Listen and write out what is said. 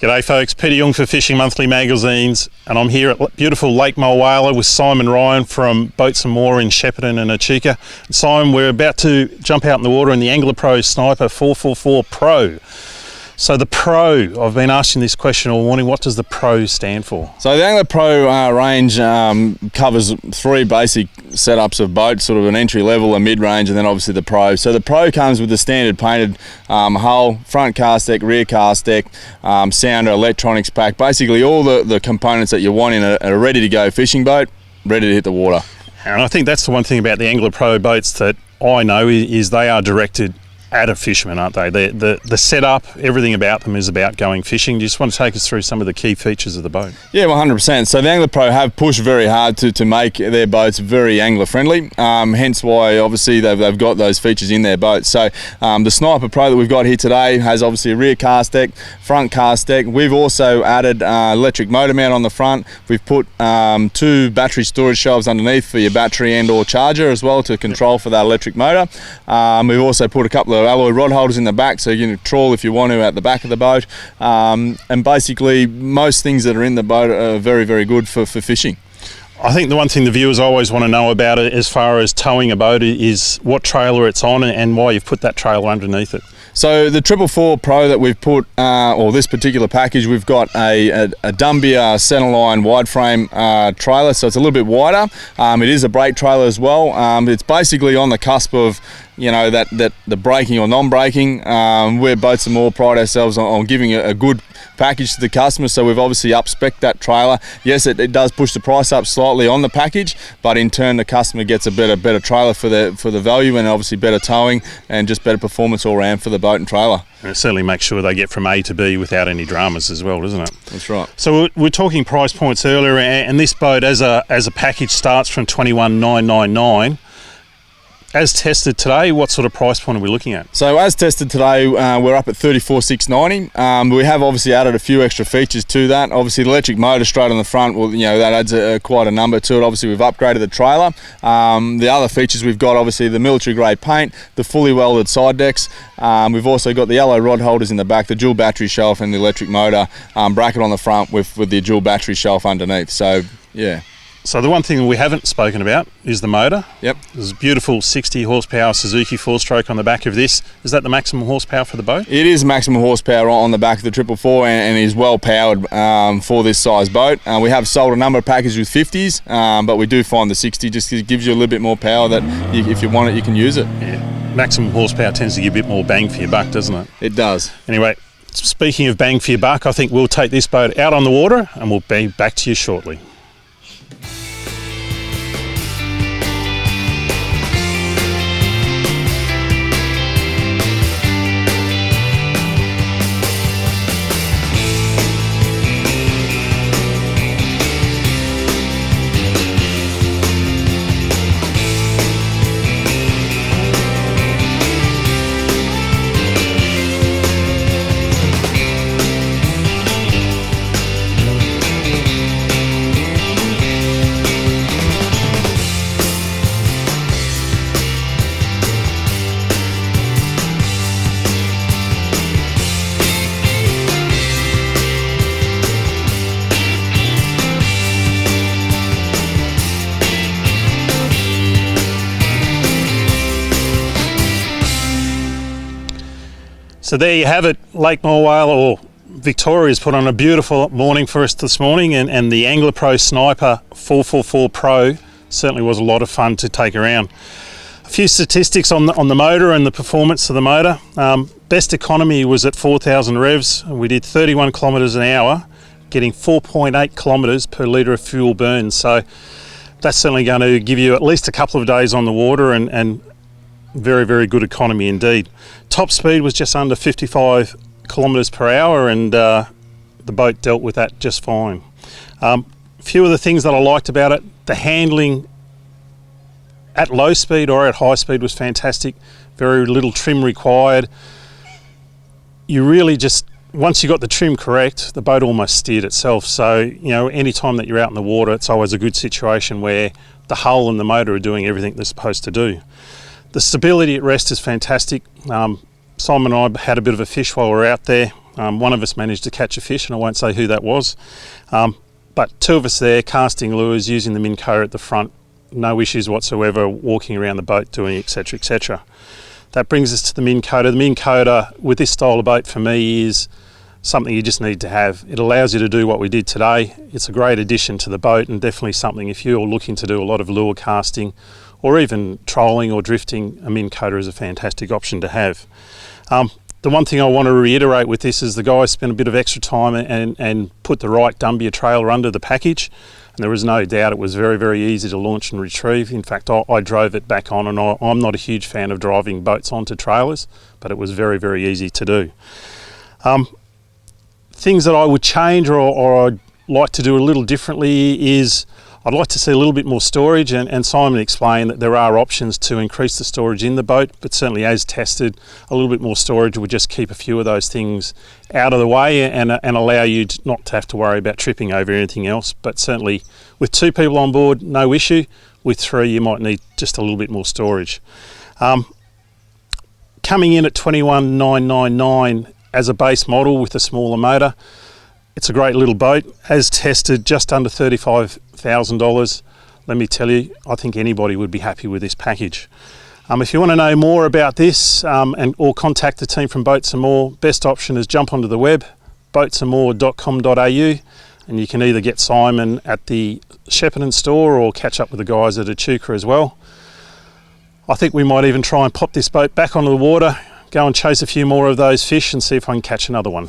G'day folks, Peter Jung for Fishing Monthly Magazines, and I'm here at beautiful Lake Mulwala with Simon Ryan from Boats and More in Shepparton and Echuca. Simon, we're about to jump out in the water in the AnglaPro Sniper 444 Pro. So the Pro, I've been asking this question all morning, what does the Pro stand for? So the AnglaPro range covers three basic setups of boats, sort of an entry level, a mid-range, and then obviously the Pro. So the Pro comes with the standard painted hull, front cast deck, rear cast deck, sounder, electronics pack, basically all the components that you want in a ready-to-go fishing boat, ready to hit the water. And I think that's the one thing about the AnglaPro boats that I know is they are directed at a fisherman, aren't they? The setup, everything about them is about going fishing. Do you just want to take us through some of the key features of the boat? Yeah, 100%. So the AnglaPro have pushed very hard to make their boats very angler friendly, hence why obviously they've got those features in their boats. So the Sniper Pro that we've got here today has obviously a rear cast deck, front cast deck. We've also added electric motor mount on the front. We've put two battery storage shelves underneath for your battery and or charger as well to control for that electric motor. We've also put a couple of alloy rod holders in the back so you can trawl if you want to at the back of the boat, and basically most things that are in the boat are very, very good for fishing. I think the one thing the viewers always want to know about it as far as towing a boat is what trailer it's on and why you've put that trailer underneath it. So the 444 Pro that we've put, or this particular package, we've got a Dumbia centerline wide frame trailer, so it's a little bit wider. It is a brake trailer as well. It's basically on the cusp of, you know, that the braking or non-braking. We're Boats and More pride ourselves on giving a good package to the customer, so we've obviously up-spec'd that trailer. Yes, it does push the price up slightly on the package, but in turn the customer gets a better trailer for the value, and obviously better towing and just better performance all around for the boat and trailer. And it certainly makes sure they get from A to B without any dramas as well, doesn't it? That's right. So we're talking price points earlier, and this boat as a package starts from $21,999. As tested today, what sort of price point are we looking at? So as tested today, we're up at $34,690. We have obviously added a few extra features to that. Obviously the electric motor straight on the front, well, you know, that adds quite a number to it. Obviously we've upgraded the trailer. The other features we've got, obviously the military grade paint, the fully welded side decks. We've also got the yellow rod holders in the back, the dual battery shelf and the electric motor bracket on the front with the dual battery shelf underneath. So yeah. So the one thing we haven't spoken about is the motor. Yep. There's a beautiful 60 horsepower Suzuki 4-stroke on the back of this. Is that the maximum horsepower for the boat? It is maximum horsepower on the back of the 444 and is well powered for this size boat. We have sold a number of packages with 50s, but we do find the 60 just gives you a little bit more power that if you want it, you can use it. Yeah. Maximum horsepower tends to give a bit more bang for your buck, doesn't it? It does. Anyway, speaking of bang for your buck, I think we'll take this boat out on the water and we'll be back to you shortly. So there you have it, Lake Mulwala, or Victoria's put on a beautiful morning for us this morning, and the AnglaPro Sniper 444 Pro certainly was a lot of fun to take around. A few statistics on the motor and the performance of the motor. Best economy was at 4,000 revs. We did 31 kilometres an hour, getting 4.8 kilometres per litre of fuel burn. So that's certainly going to give you at least a couple of days on the water and very, very good economy indeed. Top speed was just under 55 kilometres per hour, and the boat dealt with that just fine. A few of the things that I liked about it, the handling at low speed or at high speed was fantastic. Very little trim required. You really just, once you got the trim correct, the boat almost steered itself. So, you know, any time that you're out in the water, it's always a good situation where the hull and the motor are doing everything they're supposed to do. The stability at rest is fantastic. Simon and I had a bit of a fish while we were out there. One of us managed to catch a fish, and I won't say who that was. But two of us there casting lures, using the Minnkota at the front, no issues whatsoever, walking around the boat, doing etc, etc. That brings us to the Minnkota. The Minnkota with this style of boat for me is something you just need to have. It allows you to do what we did today. It's a great addition to the boat, and definitely something if you're looking to do a lot of lure casting or even trolling or drifting, a Minnkota is a fantastic option to have. The one thing I want to reiterate with this is the guys spent a bit of extra time and put the right Dumbia trailer under the package, and there was no doubt it was very, very easy to launch and retrieve. In fact, I drove it back on, and I'm not a huge fan of driving boats onto trailers, but it was very, very easy to do. Things that I would change or I'd like to do a little differently is I'd like to see a little bit more storage, and Simon explained that there are options to increase the storage in the boat, but certainly as tested, a little bit more storage would just keep a few of those things out of the way and allow you not to have to worry about tripping over anything else. But certainly with 2 people on board, no issue. With 3, you might need just a little bit more storage. Coming in at $21,999 as a base model with a smaller motor, it's a great little boat. As tested, just under $35,000. Let me tell you, I think anybody would be happy with this package. If you want to know more about this or contact the team from Boats and More, best option is jump onto the web, boatsandmore.com.au, and you can either get Simon at the Shepparton store or catch up with the guys at Echuca as well. I think we might even try and pop this boat back onto the water, go and chase a few more of those fish and see if I can catch another one.